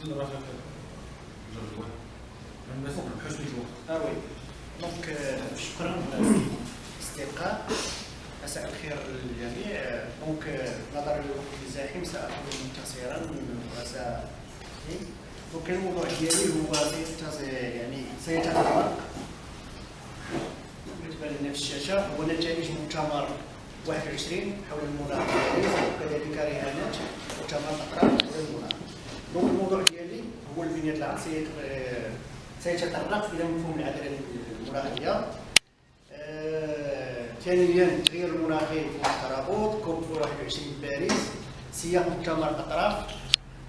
Ah oui. Donc شكرا الاستلقاء. مساء الخير للجميع. دونك نظرا للوقت الزاحم سأكون مختصرا دونك الموضوع ديالي هو يعني سيتطرق بالنسبه لنا في الشاشه هو نتائج مؤتمر 21 حول المناخ وكذلك رهانات مؤتمر الاطراف حول المناخ. دونك الموضوع ديالي هو البنيه العام سيتطرق الى مفهوم العداله المناخيه. ثانيا التغيير المناخي والترابط كوب 21 باريس، سياق مؤتمر الاطراف،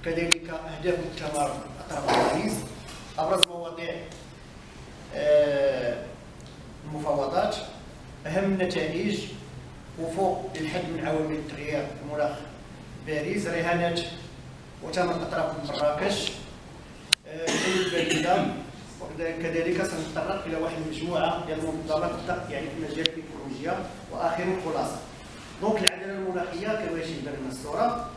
كذلك اهداف مؤتمر اطراف باريس، ابرز مواضيع المفاوضات، اهم النتائج، وفوق للحد من عوامل تغيير المناخ باريس، رهانات مؤتمر الاطراف مراكش، الحلول البديله، وكذلك سنتطرق الى واحد المجموعه ديال المنظمات يعني في مجال الايكولوجيا، واخيرا خلاصه. دونك العداله المناخيه كما يشبه لنا الصوره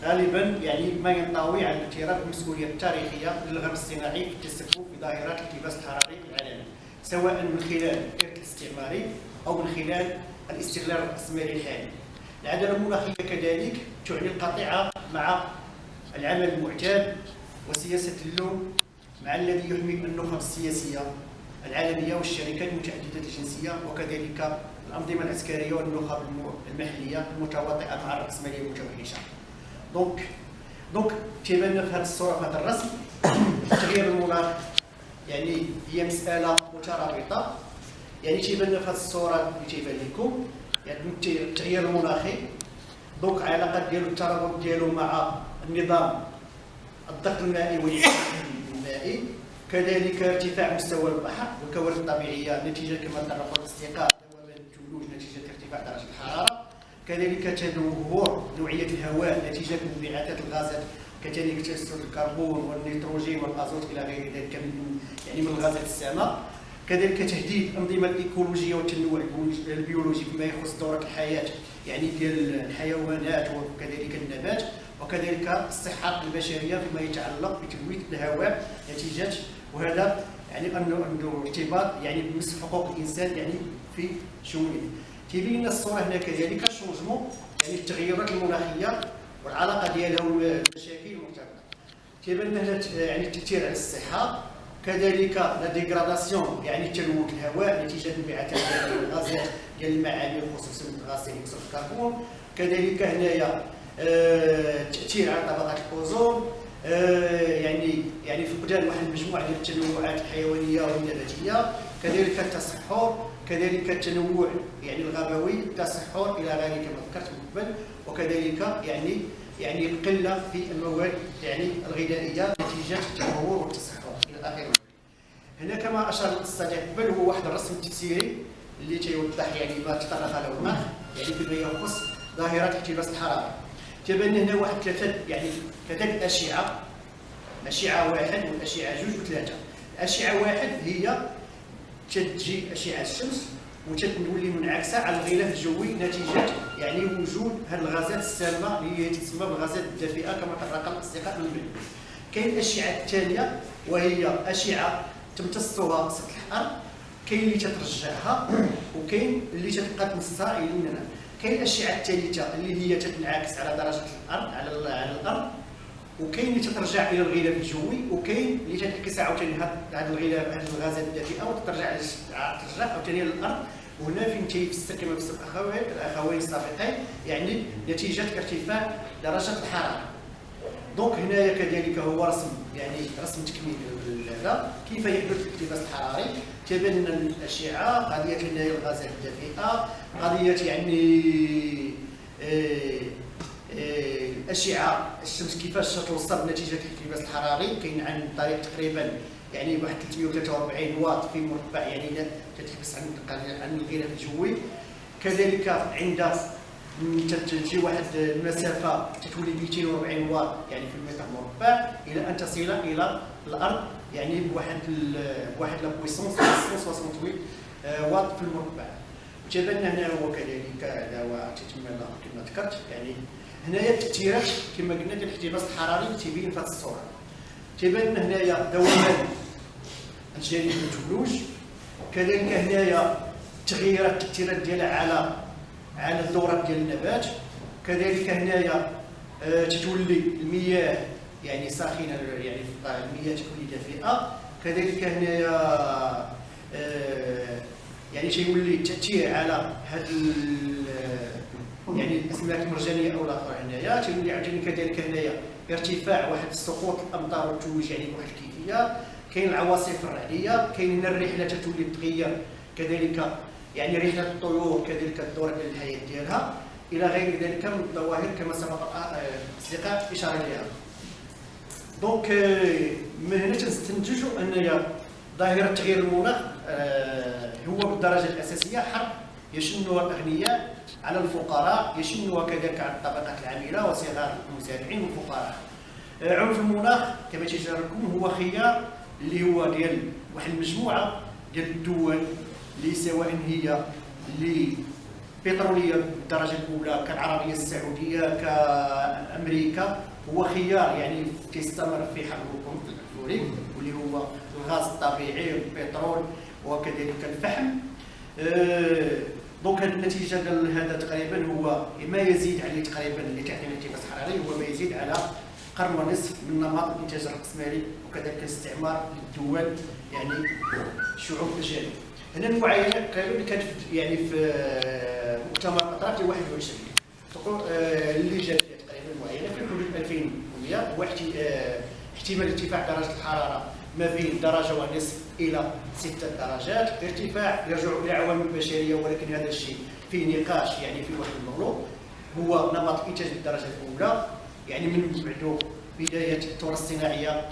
غالبا يعني ما ينطوي على الاعتراف بالمسؤوليه التاريخيه للغرب الصناعي في التسبب في ظاهره الاحتباس الحراري العالمي، سواء من خلال الارث الاستعماري او من خلال الاستغلال الراسمالي الحالي. العداله المناخيه كذلك تعني القطيعه مع العمل المعتاد وسياسه اللوم مع الذي يحمي النخب السياسيه العالميه والشركات متعدده الجنسيه، وكذلك الانظمه العسكريه والنخب المحليه المتواطئه مع الراسماليه المتوحشه. دونك تيبان في هذه الصوره في هذا الرسم تغيير المناخ يعني هي مساله مترابطه. يعني تيبان في هذه الصوره اللي تيبان لكم يعني التغيير المناخي دونك علاقه ديالو الترابط ديالو مع النظام الضغط المائي والمائي، كذلك ارتفاع مستوى البحر والكوارث الطبيعيه نتيجه كما تطرق الاستيقاظ دوامات الثلوج نتيجه ارتفاع درجه الحراره، كذلك تدهور نوعيه الهواء نتيجه انبعاثات الغازات كذلك اكسيد الكربون والنيتروجين والازوت الى غير ذلك من الغازات السامه، كذلك تهديد الانظمه الايكولوجيه والتنوع البيولوجي فيما يخص دوره الحياه يعني ديال الحيوانات وكذلك النبات، وكذلك الصحه البشريه فيما يتعلق بتلوث الهواء نتيجه، وهذا يعني انه عنده ارتباط يعني بمس حقوق الانسان يعني في شموله. تيبين لنا الصوره هنا كذلك الشونجمون يعني التغيرات المناخيه والعلاقه ديالها والمشاكل المرتبطه. تيبان لنا يعني التاثير على الصحه، كذلك لا ديغراداسيون يعني تلوث الهواء نتيجه انبعاثات الغازات ديال المعادن خصوصا غاز ثاني اكسيد الكربون، كذلك هنايا تاثير على طبقات الاوزون، يعني فقدان واحد المجموعه ديال التنوعات الحيوانيه والنباتيه، كذلك التصحر، كذلك التنوع يعني الغابوي، التصحر الى غيره كما ذكرت من قبل، وكذلك يعني القله في المواد يعني الغذائيه نتيجه التدهور والتصحر الى اخره. هنا كما اشار الصديق قبل هو واحد الرسم تفسيري اللي تيوضح يعني ما تطرق له المناخ يعني فيما يخص ظاهره الاحتباس الحراري. تبان هنا واحد ثلاثه اشعه واحد والاشعه جوج وثلاثه. الاشعه واحد هي تجي اشعه الشمس وتولي منعكسه على الغلاف الجوي نتيجه يعني وجود هذه الغازات السامه اللي هي تسمى بالغازات الدافئه كما طرق الاصدقاء من قبل. كاين الاشعه الثانيه وهي اشعه تمتصها سطح الارض، كاين اللي تترجعها وكاين اللي تتبقى تمصها الى هنا. كاين الاشعه الثالثه اللي هي تنعكس على درجه الارض على الارض، وكاين اللي تترجع الى الغلاف الجوي، وكاين اللي تنعكس عاوتاني هذا الغلاف هذه الغازات الدافئه وترجع عاوتاني للارض. وهنا فين تيفسر كما فسر الاخوين السابقين يعني نتيجه ارتفاع درجه الحراره. دونك هنايا كذلك هو رسم تكميلي لهذا كيف يحدث الاحتباس الحراري. تبان لنا الاشعه قضيه هنايا الغازات الدافئه، قضيه يعني الاشعه الشمس كيفاش توصل نتيجه الاحتباس الحراري. كاين عن طريق تقريبا يعني واحد 343 واط في مربع يعني تتحبس عن الغلاف الجوي. كذلك عند تجي واحد المسافه تتولي 240 واط يعني في المتر مربع الى ان تصل الى الارض يعني بواحد لا بويسونس 168 واط في المربع. تبان هنا هو كذلك هذا تتم كما ذكرت يعني هنايا التاثيرات كما قلنا ديال الاحتباس الحراري تيبين في هذه الصوره. تيبان لنا هنايا دوامات الجريمه الثلوج. كذلك هنايا التغييرات التاثيرات ديالها على الدورات ديال النبات. كذلك هنايا تتولي المياه يعني ساخنه، يعني المياه تولي دافئه. كذلك هنايا يعني تيولي التاثير على هاد يعني الاسماك المرجانيه او الاخرى. هنايا تيولي عاوتاني كذلك هنايا ارتفاع واحد سقوط الامطار والثلوج يعني بواحد الكيفيه. كاين العواصف الرعديه، كاين الرحله تتولي تغير، كذلك يعني رحله الطيور، كذلك الدوره ديال الحياه ديالها الى غير ذلك من الظواهر كما سبق الاصدقاء اشاره اليها. دونك من هنا تنستنتجوا ان ظاهره تغيير المناخ هو بالدرجه الاساسيه حرب يشنها الاغنياء على الفقراء، يشنها كذلك على الطبقات العامله وصغار المزارعين والفقراء. عنف المناخ كما تيجرى لكم هو خيار اللي هو ديال واحد المجموعه ديال الدول اللي سواء هي اللي بتروليه بالدرجه الاولى كالعربيه السعوديه كامريكا، هو خيار يعني كيستمر في حرب الوقود الاحفوري واللي هو الغاز الطبيعي والبترول وكذلك الفحم. دونك هذه النتيجه ديال هذا تقريبا هو ما يزيد عليه تقريبا اللي تعني الاحتباس الحراري هو ما يزيد على قرن ونصف من نمط الانتاج الراسمالي وكذلك الاستعمار للدول يعني شعوب الجنوب. هنا المعاينات تقريبا كانت يعني في مؤتمر الاطراف ديال 21 تقول اللي جات تقريبا المعاينه في حدود 2100 هو احتمال ارتفاع درجه الحراره ما بين درجه ونصف الى 6 درجات. ارتفاع يرجع الى عوامل بشريه ولكن هذا الشيء فيه نقاش يعني في واحد الموضوع هو نمط الانتاج بالدرجه الاولى يعني من بعد بدايه الثوره الصناعيه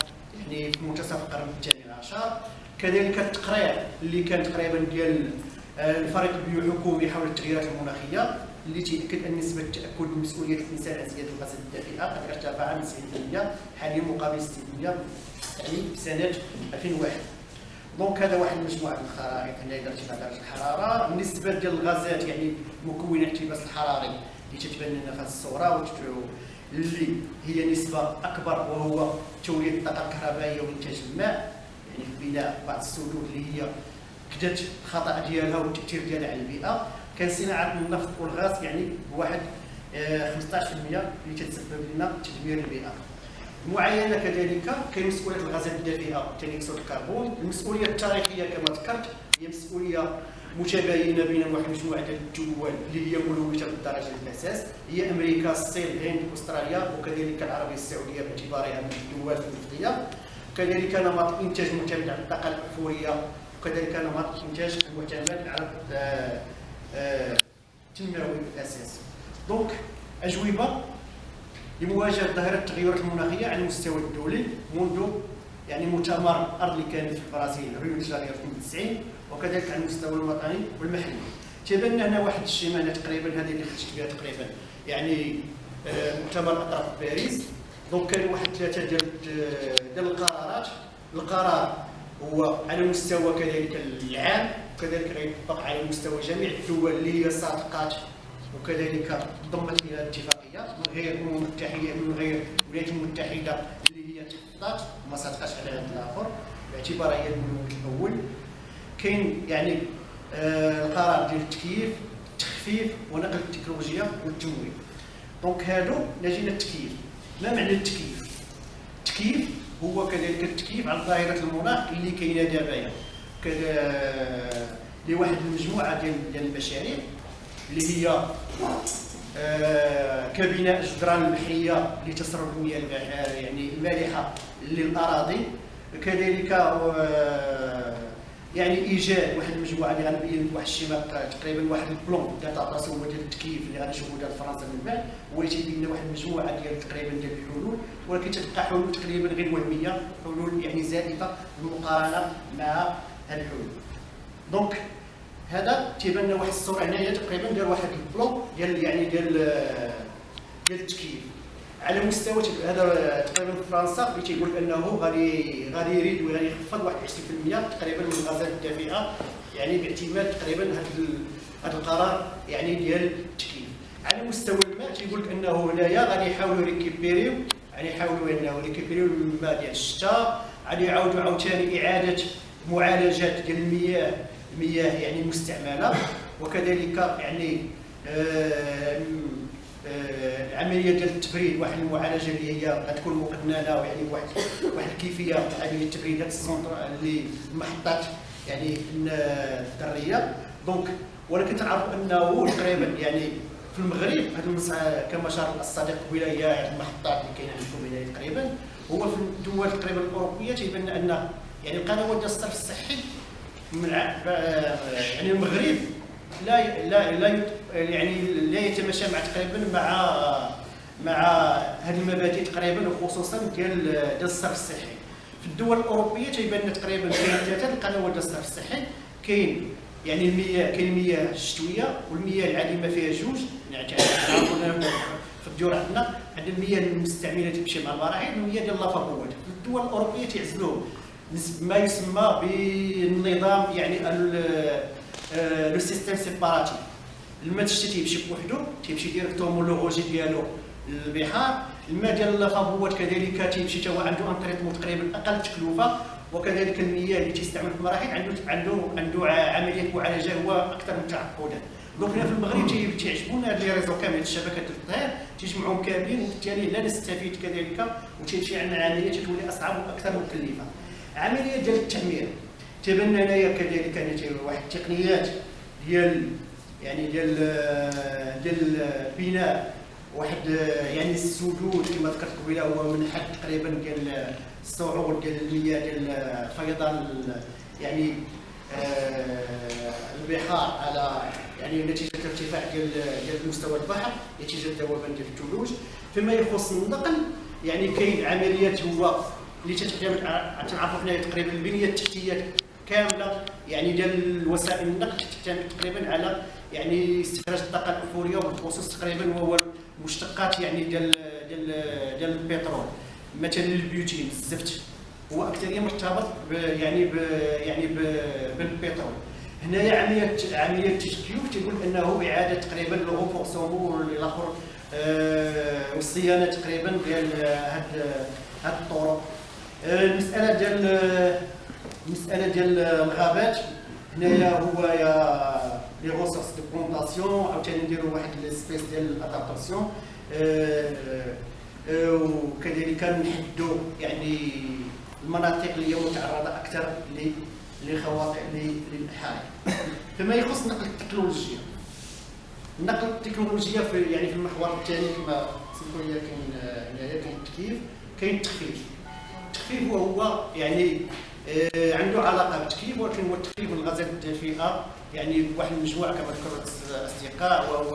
يعني في منتصف القرن الثاني عشر. كذلك التقرير اللي كان تقريبا ديال الفريق البيوحكومي حول التغييرات المناخيه اللي تيأكد ان نسبه التاكد من مسؤوليه الانسان عن زياده الغازات الدافئه قد ارتفع من 90% حاليا مقابل 60% يعني في سنه 2001. دونك هذا واحد المجموعه من الخرائط هنا ارتفاع درجه الحراره. النسبه ديال الغازات يعني مكون الاحتباس الحراري اللي تتبان لنا في هذه الصوره اللي هي نسبه اكبر وهو توليد الطاقه الكهربائيه وانتاج الماء يعني في بناء بعض السدود اللي هي كدات الخطا ديالها والتاثير ديالها على البيئه. كان صناعه النفط والغاز يعني بواحد 15% اللي تتسبب لنا تدمير البيئه. المعاينه كذلك كاين مسؤوليه الغازات الدافئه ثاني اكسيد الكربون. المسؤوليه التاريخيه كما ذكرت هي مسؤوليه متباينه بين واحد المجموعه ديال الدول اللي هي ملوثه بالدرجه الاساس، هي امريكا، الصين، الهند، استراليا وكذلك العربيه السعوديه باعتبارها من الدول النفطيه. كذلك نمط انتاج معتمد على الطاقه الاحفوريه وكذلك نمط انتاج المعتمد على التنموي بالاساس. دونك اجوبه لمواجهه ظاهره التغيرات المناخيه على المستوى الدولي منذ يعني مؤتمر الارض اللي كان في البرازيل ريو دي جانيرو 92 وكذلك على المستوى الوطني والمحلي. تبان لنا هنا واحد الشماله تقريبا هذه اللي خرجت بها تقريبا يعني مؤتمر الاطراف باريس. دونك كان واحد 3 ديال القرارات. القرار هو على المستوى كذلك العام وكذلك غيطبق على مستوى جميع الدول اللي هي صادقات وكذلك ضمت الى الاتفاقيه من غير الامم المتحده من غير الولايات المتحده اللي هي تخطات وما صادقاش على هذا الاخر باعتبارها هي الملوك الاول. كاين يعني القرار ديال التخفيف ونقل التكنولوجيا والتمويل. دونك هادو لجينا التكييف. ما معنى التكييف؟ التكييف هو كذلك التكييف على ظاهره المناخ اللي كاينه دابا لواحد المجموعه ديال المشاريع اللي هي كبناء الجدران البحريه لتسرب المياه يعني المالحه للاراضي. كذلك يعني ايجاد واحد المجموعه اللي غنبين واحد الشمال تقريبا واحد البلون ديال الرسوم ديال التكييف اللي غنشوفوا ديال فرنسا من بعد هو اللي تيبين لنا واحد المجموعه ديال تقريبا ديال الحلول ولكن تتبقى حلول تقريبا غير وهميه، حلول يعني زائفه بالمقارنه مع هذه الحلول. دونك هذا تيبان لنا واحد الصوره هنايا تقريبا ديال واحد البلون ديال يعني ديال التكييف على مستوى هذا تقريبا في فرنسا اللي تيقول انه غادي يريد وغادي يخفض واحد 20% تقريبا من الغازات الدافئه يعني باعتماد تقريبا هذا القرار يعني ديال التكييف. على مستوى الماء تيقول لك انه هنايا غادي يحاولوا ريكيبيريو يعني يحاولوا انه ريكيبيريو الماء ديال الشتاء، غادي يعاودوا عاوتاني اعاده معالجات ديال المياه يعني المستعمله، وكذلك يعني العمليه ديال التبريد، واحد المعالجه اللي هي غتكون مقننه، يعني واحد الكيفيه عمليه التبريد السونتر اللي المحطات يعني الذريه. دونك ولكن تعرفوا انه تقريبا يعني في المغرب كما شار الصديق قبيله هي المحطات اللي كاينه عندكم هنا تقريبا، هو في الدول تقريبا الاوروبيه تيبان ان يعني القنوات ديال الصرف الصحي من يعني المغرب لا يعني لا يتماشى مع تقريبا مع هذه المبادئ تقريبا، وخصوصا ديال الصرف الصحي. في الدول الاوروبيه تيبان تقريبا كاين ثلاثه القنوات ديال الصرف الصحي، كاين يعني المياه، كاين المياه الشتويه والمياه العادمه فيها جوج، يعني في الديور عندنا المياه المستعمله تمشي مع المراحيض والمياه ديال لافابوات. في الدول الاوروبيه تيعزلوه ما يسمى بالنظام يعني لو سيستيم سيباراتيف. الماء الشتي تيمشي بوحدو، تيمشي ديريكتومون لو روجي ديالو للبحار. الماء ديال اللافابوات كذلك تيمشي حتى هو عنده ان تريتمون تقريبا اقل تكلفه، وكذلك المياه اللي تيستعمل في المراحيض عنده عمليه معالجه هو اكثر متعقده. دونك هنا في المغرب تيعجبونا هاد لي ريزو كاملين الشبكه ديال الطهير تيجمعهم كاملين، وبالتالي لا نستفيد كذلك، وتمشي عندنا عمليه تولي اصعب واكثر مكلفه. عمليه ديال التعمير تبان هنايا كذلك يعني واحد التقنيات ديال يعني ديال بناء واحد يعني السدود كما ذكرت قبيله، هو من حد تقريبا ديال الصعود ديال المياه ديال فيضان يعني البحار على يعني نتيجه ارتفاع ديال مستوى البحر نتيجه ذوبان ديال الثلوج. فيما يخص النقل يعني كاين عمليات هو اللي تعتمد تنعرفوا حنايا تقريبا البنيه التحتيه كامله يعني ديال وسائل النقل تعتمد تقريبا على يعني استخراج الطاقه الاحفوريه، وبالخصوص تقريبا وهو المشتقات يعني ديال البترول، مثلا البيوتين الزفت هو اكثريه مرتبط بالبترول. هنايا عمليه التشكيك تيقول انه اعاده تقريبا لو رونفورسمون الاخر والصيانه تقريبا ديال هاد الطرق. المساله ديال الغابات هنايا هو يا لي ريسورس دو بلونطاسيون، عاوتاني نديروا واحد ليسبيس ديال الادابتاسيون، وكذلك نحدوا يعني المناطق اللي هي متعرضه اكثر لخواطئ للحرائق. فيما يخص نقل التكنولوجيا، النقل التكنولوجيا في يعني في المحور الثاني كما سميتوا هي كاين التكييف، كاين التخفيف. التخفيف هو يعني عنده علاقه بالتكييف، ولكن هو التخفيف من الغازات الدافئه، يعني واحد المجموعه كما ذكروا الاصدقاء، وهو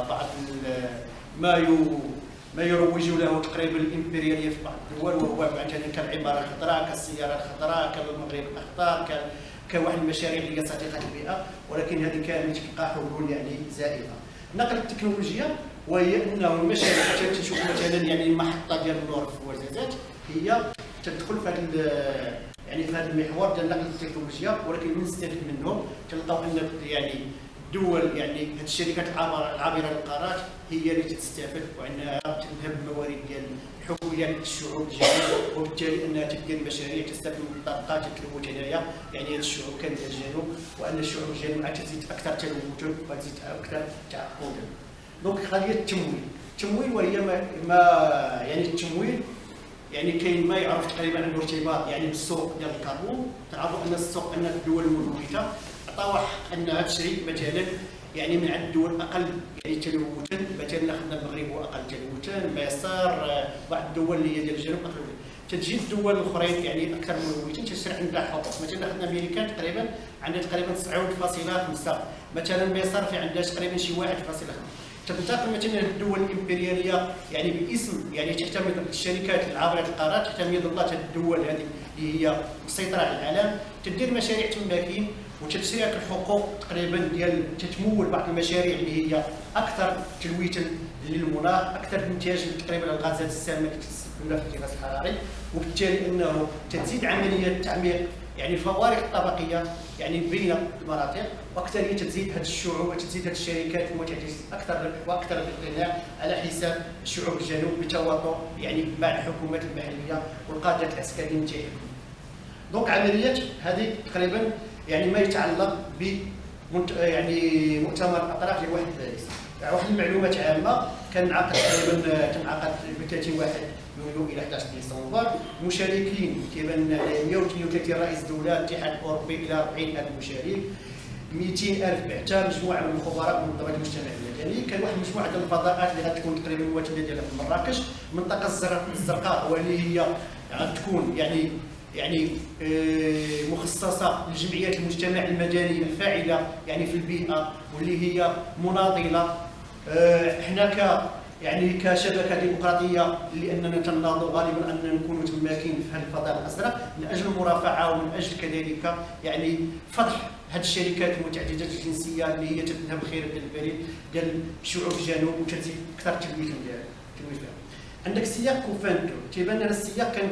بعض ما يروج له تقريبا الامبرياليه في بعض الدول، وهو مثلا كالعماره الخضراء، كالسياره الخضراء، كالمغرب الاخضر، كواحد المشاريع اللي هي صديقه البيئه، ولكن هذه كانت تلقى حلول يعني زائفه. نقل التكنولوجيا وهي انه المشاريع تشوف مثلا يعني المحطه ديال النور في وزازات هي تدخل في هذا يعني في هذا المحور ديال نقل التكنولوجيا، ولكن نستفيد منه. تلقاو ان يعني الدول يعني هذه الشركات العابره للقارات هي اللي تستفد، وانها تذهب الموارد ديال الحكوميه للشعوب الجنوب، وبالتالي انها تدير مشاريع تستفيد من الطاقات التلوث هنايا. يعني هذه الشعوب كانت الجنوب، وان الشعوب الجنوب تزيد اكثر تلوثا وتزيد اكثر تعقدا. دونك قضيه التمويل وهي ما يعني التمويل يعني كاين ما يعرف تقريبا عنده ارتباط يعني بالسوق ديال الكربون. تعرفوا ان السوق ان الدول المتلوثه عطاوها حق انها تشري مثلا يعني من عند الدول اقل يعني تلوثا. مثلا اخذنا المغرب هو اقل تلوثا، مصر، بعض الدول اللي هي ديال الجنوب اقل. تجي الدول الاخرين يعني اكثر ملوثين تشري عندها حقوق. مثلا اخذنا امريكا تقريبا عندها تقريبا 9.5، مثلا مصر في عندها تقريبا شي 1.5. تنتقل مثلا الدول الامبرياليه يعني باسم يعني تعتمد الشركات العابره للقارات، تعتمد الله الدول هذه اللي هي مسيطره على العالم، تدير مشاريع تماكين وتشريك الحقوق تقريبا ديال تتمول بعض المشاريع اللي هي اكثر تلويثا للمناخ، اكثر انتاجا تقريبا الغازات السامه اللي تسبب لنا في الانغلاق الحراري، وبالتالي انه تزيد عمليه تعميق يعني الفوارق الطبقيه يعني بين المناطق، واكثريه تزيد هذه الشعوب وتزيد هذه الشركات المتعدده اكثر واكثر الاقتناع على حساب شعوب الجنوب بتواطؤ يعني مع الحكومات المحليه والقاده العسكريين تاعهم. دونك عمليات هذه تقريبا يعني ما يتعلق ب يعني مؤتمر الاطراف لوحده باريس. واحد المعلومات عامه كنعقد تقريبا تنعقد ب 31 يوليو الى 11 ديسمبر، المشاركين كيبان لنا 132 رئيس دوله، الاتحاد الاوروبي الى 40,000 مشارك، 200,000 بعثه، مجموعه من الخبراء من منظمات المجتمع المدني، كان واحد مجموعه ديال الفضاءات اللي غتكون تقريبا مواجده ديالها في مراكش، المنطقه الزرقاء واللي هي غتكون يعني مخصصه لجمعيات المجتمع المدني الفاعله يعني في البيئه واللي هي مناضله. حنا يعني كشبكه ديمقراطيه لاننا تناضل غالبا اننا نكونوا تماكين في هذا الفضاء الازرق من اجل المرافعه ومن اجل كذلك يعني فضح هذه الشركات المتعدده الجنسيه اللي هي تتنهب خير ديال البريد ديال شعوب الجنوب وتزيد اكثر تلويث فيها. عندك سياق كوفانتو، تيبان لنا السياق كان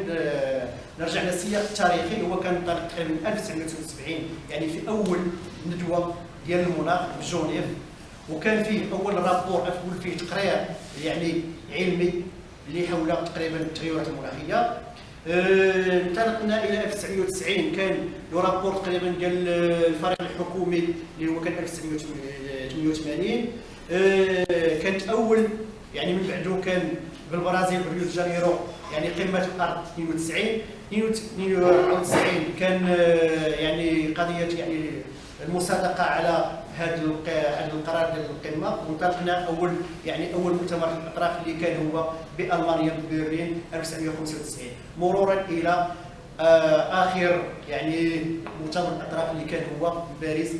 نرجع للسياق التاريخي، هو كان طالع تقريبا 1970 يعني في اول ندوه ديال المناخ في جونيف، وكان فيه اول رابور اول فيه تقرير يعني علمي اللي حول تقريبا التغيرات المناخيه. انطلقنا الى 1990 كان لو رابور تقريبا ديال الفريق الحكومي اللي هو كان 1988. كانت اول يعني من بعده كان بالبرازيل بريو دي جانيرو يعني قمه الارض 92 كان يعني قضيه يعني المصادقه على هذا القرار ديال القمه، وانطلقنا اول مؤتمر الاطراف اللي كان هو بالمانيا ببرلين 1995 مرورا الى اخر يعني مؤتمر الاطراف اللي كان هو بباريس 2015،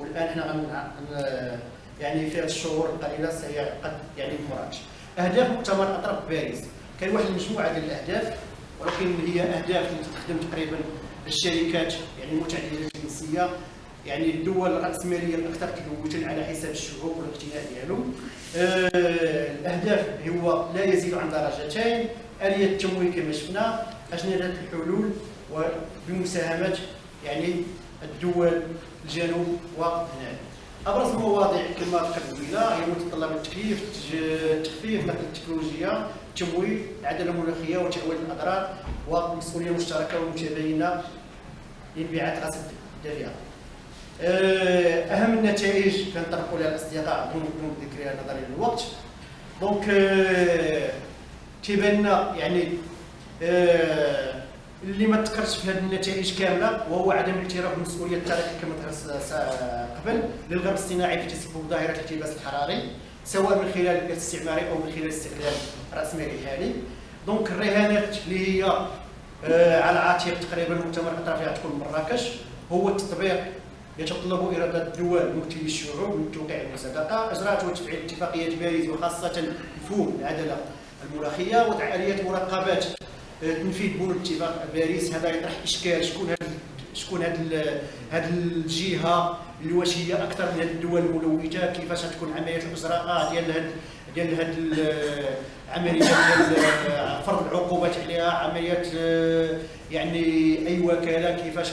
والان احنا يعني في الشهور القليله سيعقد يعني مراكش. اهداف مؤتمر الاطراف بباريس كان واحد المجموعه ديال الاهداف، ولكن هي اهداف اللي تخدم تقريبا الشركات يعني المتعدده الجنسيه يعني الدول الراسماليه الاكثر تلوثا على حساب الشعوب والاقتناء ديالهم. الاهداف هو لا يزيد عن درجتين، اليه التمويل كما شفنا، اجنده الحلول وبمساهمه يعني الدول الجنوب والهند. ابرز المواضيع كما ذكرت قبيله هي متطلبات التخفيف مثل التكنولوجيا، التمويل، العداله المناخيه وتحويل الاضرار، والمسؤوليه المشتركه والمتباينه لانبعاث غاز الدفيئه. اهم النتائج كنطرقوا لها الاصدقاء بدون ذكرها نظرا للوقت. دونك تيبان لنا يعني اللي ما تذكرش في هذه النتائج كامله وهو عدم الاعتراف بالمسؤوليه التاريخيه كما ذكرت قبل للغرب الصناعي في تسبب ظاهره الاحتباس الحراري، سواء من خلال الارث الاستعماري او من خلال الاستغلال الراسمالي الحالي. دونك الرهانات اللي هي على عاتق تقريبا مؤتمر الاطراف اللي غتكون مراكش هو التطبيق يتطلب اراده الدول ممثلي الشعوب من توقيع المصادقه، اجراءات وتفعيل اتفاقيات باريس وخاصه مفهوم العداله المناخيه وتعاليات مراقبات تنفيذ بنود اتفاق باريس. هذا يطرح اشكال شكون هذه الجهه اللي واش هي اكثر من هذه الدول الملوثه، كيفاش تكون عمليه الاجراءات ديال هذه العمليات ديال فرض العقوبات عليها، عمليات يعني اي وكاله كيفاش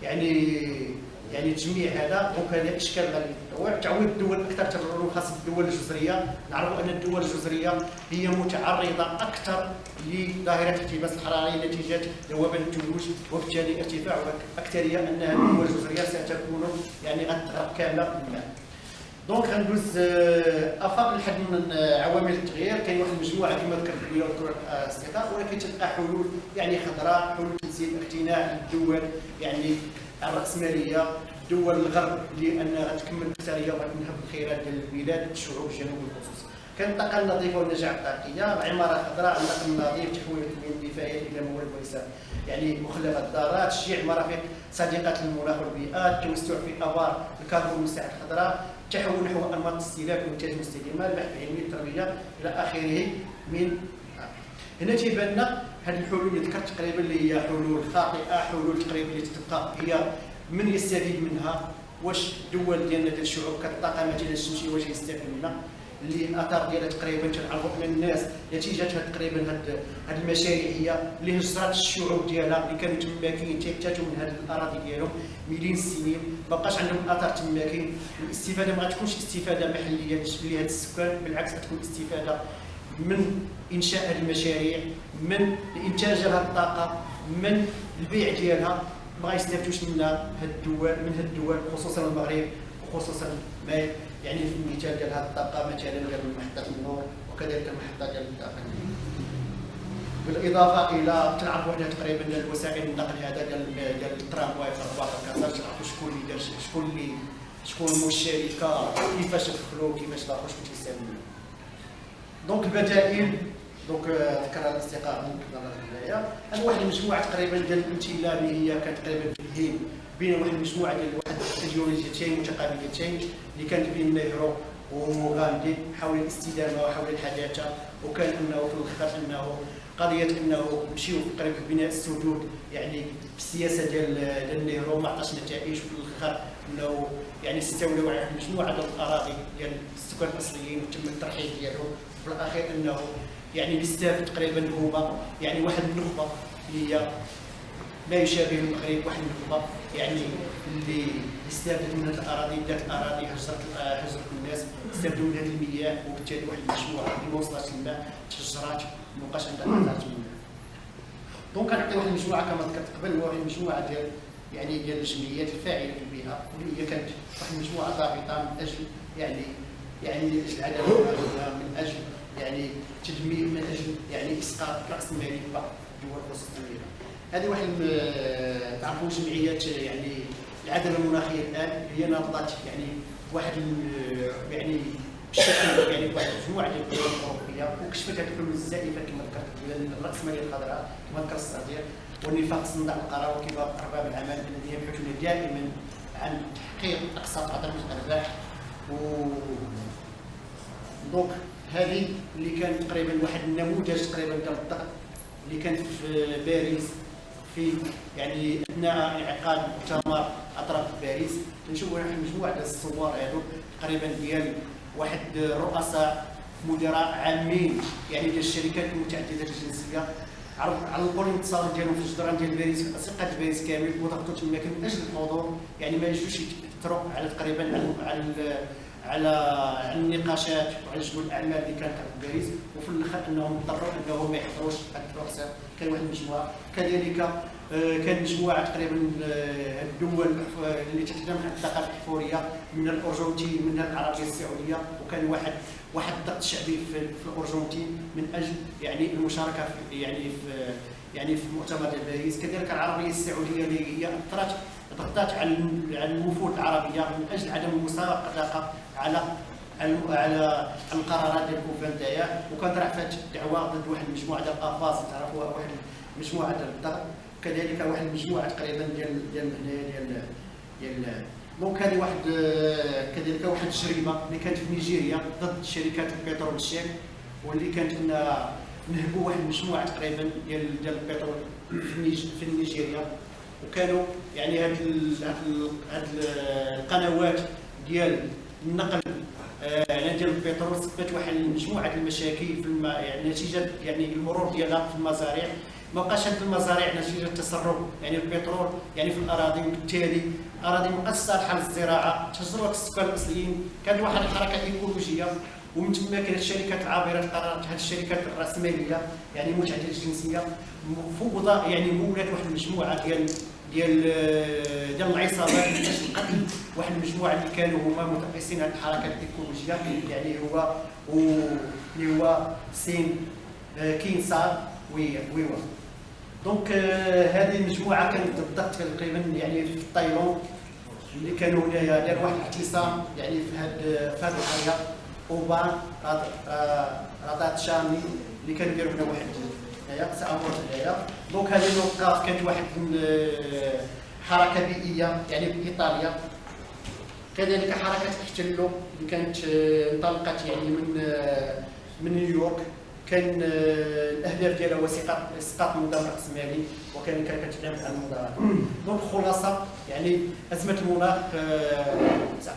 يعني تجميع هذا. دونك هذا اشكال غادي تعويض الدول اكثر تضرر خاصه الدول الجزريه. نعرفوا ان الدول الجزريه هي متعرضه اكثر لظاهره الاحتباس الحراري نتيجه ذوبان الثلوج، وبالتالي ارتفاع اكثريه ان هذه الدول الجزريه ستكون يعني غتغرق كامله بالماء. دونك غندوز افاق الحد من عوامل التغيير. كاين واحد المجموعه كما ذكرت قبيله وذكرت الاصدقاء، ولكن تلقى حلول يعني خضراء، حلول تزيد اقتناع للدول يعني الراسماليه، دول الغرب لانها غتكمل الثريه وغتنهب الخيرات ديال البلاد الشعوب الجنوب بالخصوص. كان الطاقه النظيفه والنجاعه الطاقيه، العماره الخضراء، النقل النظيف، تحويل النفايات الى موارد وليس يعني مخلفات الضارات، تشجيع مرافق صديقه للمناخ والبيئات، التوسع في ابار الكربون والمساحات الخضراء، التحول نحو انماط الاستهلاك والانتاج المستدامه، البحث العلمي، التربيه الى اخره. من هنا تيبان لنا هذه الحلول اللي ذكرت تقريبا اللي هي حلول خاطئه، حلول تقريبا اللي تتبقى هي من يستفيد منها، واش الدول ديالنا ديال الشعوب كالطاقه مثلا الشمسيه واش يستافد منها، اللي الاثار ديالها تقريبا تنعرفوا ان الناس نتيجه تقريبا هاد المشاريع هي اللي هجرات الشعوب ديالها اللي كانوا تماكين تيحتاجوا من هاد الاراضي ديالهم مليون سنين، ما بقاش عندهم اثار تماكين. الاستفاده ما غتكونش استفاده محليه بالنسبه لهاد السكان، بالعكس غتكون استفاده من انشاء هذه المشاريع، من الانتاج ديال هذه الطاقه، من البيع ديالها. ما غيستافدوش منها هاد الدول خصوصا المغرب، وخصوصا ما يعني في المثال ديال هذه الطاقه مثلا ديال محطه النور وكذلك المحطه ديال الطاقه. بالاضافه الى تنعرفوا حنا تقريبا الوسائل النقل هذا ديال الترامواي في الرباط وكذا، تعرفوا شكون اللي دار شكون الشركه، كيفاش دخلوا، كيفاش لاقوا، شكون تيستعملوا. دونك البدائل ذكرها الاستقامه كما قلنا هنايا. هذه واحد المجموعه تقريبا ديال الامثله اللي هي كانت تقريبا في الهند بين واحد المجموعه ديال واحد الايديولوجيتين متقابلتين اللي كانت بين نهرو وغاندي حول الاستدامه وحول الحداثه. وكان انه في الاخر انه قضيه انه نمشيو تقريبا في بناء السدود، يعني في السياسه ديال نهرو ما عطاش نتائج، وفي الاخر انه يعني استولوا على مجموعه ديال الاراضي ديال السكان الاصليين وتم الترحيل ديالهم. في الاخير انه يعني اللي استافد تقريبا هما يعني واحد النخبه اللي هي لا يشابه المغرب، واحد النخبه يعني اللي استافدت من هذه الاراضي، دات اراضي هجرت الناس، استافدوا من هذه المياه، وبالتالي واحد المجموعه اللي ما وصلتش للماء تشجرات ما بقاش عندها اثار منها. دونك كنعطي واحد المجموعه كما ذكرت قبل، واحد المجموعه ديال الجمعيات الفاعله في البيئه، واللي هي كانت واحد المجموعه ضابطه من اجل يعني من اجل العداله الماليه، من اجل يعني تدمير، من اجل يعني اسقاط راس الماليه دول الوسطيه. هذه واحد تعرفوا جمعيات يعني العداله المناخيه الان هي ناضت يعني واحد يعني بشكل يعني واحد مجموعه ديال الدول الاوروبيه، وكشفت هذه الحلول الزائفه كما ذكرت ديال الراسماليه الخضراء كما ذكر الصديق، والنفاق صندوق القرار وكبار ارباب العمل الذين يبحثون دائما عن تحقيق اقصى قدر من الارباح. دونك هذه اللي كان تقريبا واحد النموذج تقريبا ديال الضغط اللي كان في باريس في يعني اثناء انعقاد مؤتمر اطراف باريس. نشوفوا واحد المجموعه ديال الصور هذو تقريبا ديال واحد الرؤساء مدراء عامين يعني ديال الشركات المتعدده الجنسيه علقوا الاتصالات ديالهم في الجدران ديال باريس، في اسقاط باريس كامل، وضغطوا تما من اجل الحضور، يعني ما يجوش يتروا على تقريبا على النقاشات وعلى جدول الاعمال اللي كانت في باريس. وفي الاخر انهم اضطروا انهم ما يحضروش هذه الرؤساء. كان واحد المجموعه كذلك كان مجموعه تقريبا الدول اللي تخدم على الثقافه الحفوريه من الارجنتين، من العربيه السعوديه، وكان واحد الضغط شعبي في الارجنتين من اجل يعني المشاركه في مؤتمر باريس. كذلك العربيه السعوديه اللي هي ضغطت على الوفود العربيه من اجل عدم الموافقه على القرارات ديال كوفنتايا، وكانت رفعت دعوى ضد واحد المجموعه ديال الافاز تعرفوها، واحد المجموعه ديال الضغط. كذلك واحد المجموعه تقريبا ديال دونك هذه واحد كذلك واحد التجربه اللي كانت في نيجيريا ضد شركات البترول الشيك، واللي كانت نهبوا واحد المجموعه تقريبا ديال البترول في نيجيريا. وكانوا يعني هاد القنوات ديال النقل ديال البترول سببت واحد المجموعه ديال المشاكل في يعني نتيجه يعني المرور ديالها في المزارع. ما بقاش هاد المزارع نتيجه تسرب يعني البترول يعني في الاراضي، وبالتالي الاراضي ما بقاش صالحه للزراعه، تهجروا السكان الاصليين. كانت واحد الحركه ايكولوجيه، ومن ثم كانت الشركات العابره قررت هذه الشركات الراسماليه يعني متعدده الجنسيه فوضى يعني مولات واحد المجموعه ديال العصابات من اجل قتل واحد المجموعه اللي كانوا هما مترأسين هذه الحركات الايكولوجيه يعني هو سين كين صاد ويوا. دونك هذه المجموعه كانت بالضبط تقريبا يعني في تايلاند اللي كانوا هنايا دار واحد الاعتصام يعني في هذه القريه اوبان رادات شامي اللي كانوا يديروا هنا واحد هنايا سامور هنايا. دونك هذه النقطه كانت واحد حركه بيئيه يعني في ايطاليا. كذلك حركه احتلوا اللي كانت انطلقت يعني من نيويورك، كان الاهداف ديالها هو اسقاط النظام الراسمالي، وكان كتعتمد على المداهمات. دونك خلاصه يعني أزمة المناخ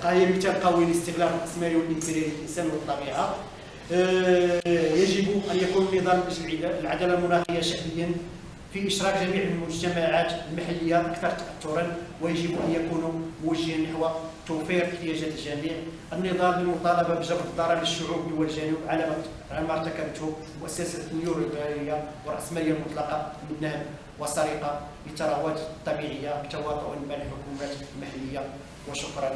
هي مثال قوي لاستغلال الرأسمالي والإمبريالية للإنسان والطبيعة. يجب أن يكون نظام العدالة المناخية شعبيا في إشراك جميع المجتمعات المحلية أكثر تأثرا، ويجب أن يكون موجها نحو توفير احتياجات الجميع. النضال بالمطالبة بجبر الضرر للشعوب دول الجنوب على ما ارتكبته مؤسسة النيوليبرالية والرأسمالية المطلقة من نهب وسرقة للثروات الطبيعية بتواطؤ مع الحكومات المحلية. وشكرا.